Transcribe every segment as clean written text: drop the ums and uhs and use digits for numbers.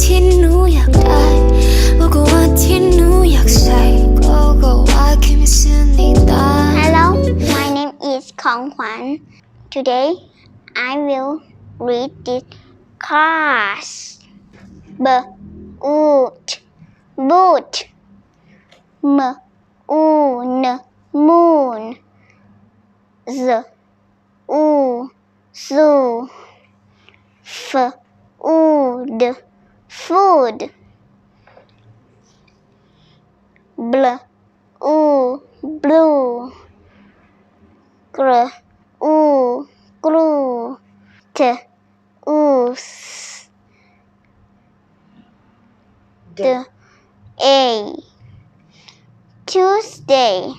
ที่หนูอยากได้บอกว่าที่หนูอยากใส่ก็ว่าแค่ไม่ซื่อในตา Hello, my name is Kwan. Today, I will read this class. Boot, boot. Moon, moon. Zoo. Food, food. Blue. Glue. A. Tuesday.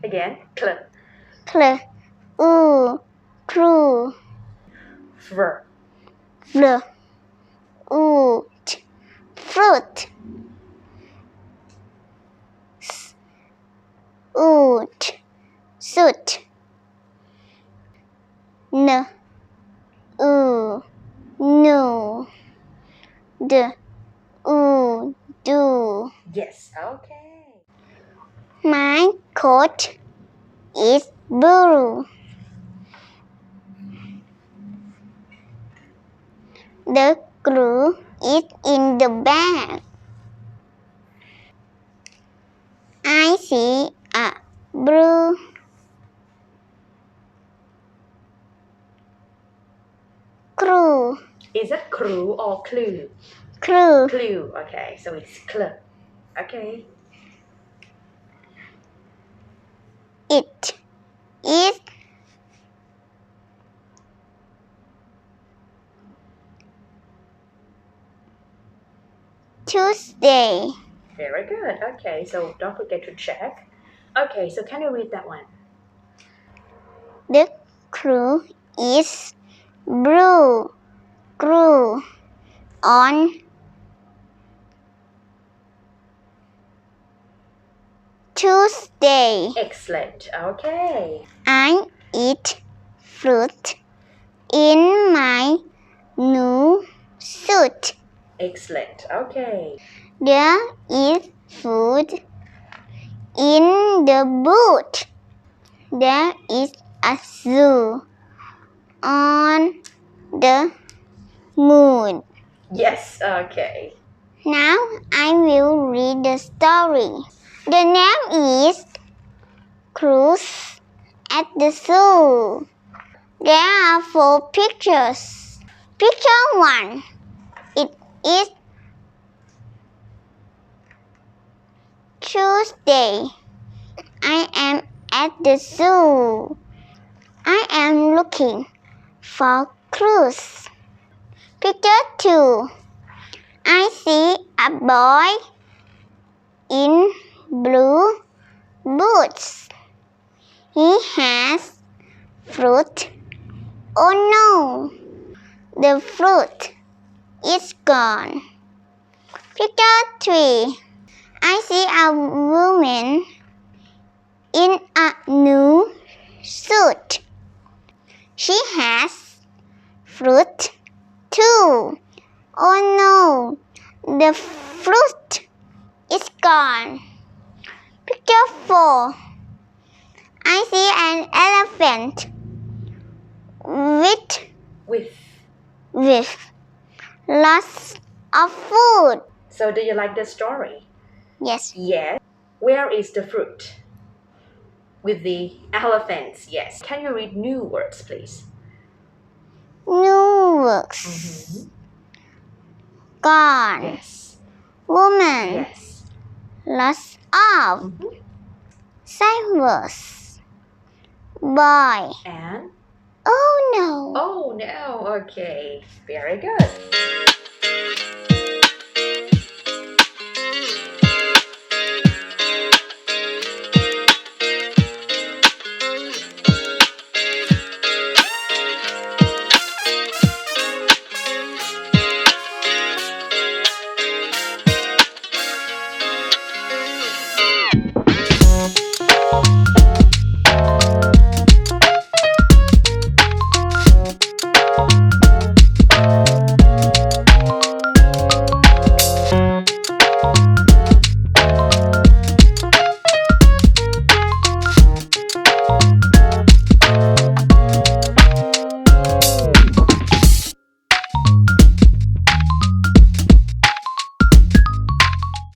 Again. Crew. Fur. Fruit. Suit. No. Do. Yes. Okay. My coat is blue. The glue is in the bag. I see a blue crew. Is it crew or clue? Crew. Clue. Okay. So it's clue. Okay. It is Tuesday. Very good. Okay. So don't forget to check. Okay. So can you read that one? The crew is blue. Glue on Tuesday. Excellent. Okay. I eat fruit in my new suit. Excellent. Okay. There is food in the boot. There is a zoo on the moon. Yes. Okay. Now I will read the story. The name is Cruise at the Zoo. There are 4 pictures. Picture 1. It is Tuesday. I am at the zoo. I am looking for Cruise. Picture 2. I see a boy in blue boots. He has fruit. Oh no, the fruit is gone. Picture 3. I see a woman in a new suit. She has fruit too. Oh no, the fruit is gone. Picture 4. I see an elephant with lots of food. So do you like the story? Yes. Yes. Where is the fruit? With the elephants. Yes. Can you read new words, please? New works. Gone. Yes. Woman. Yes. Lots of. Silence. Boy. And? Oh no. Oh no. Okay. Very good.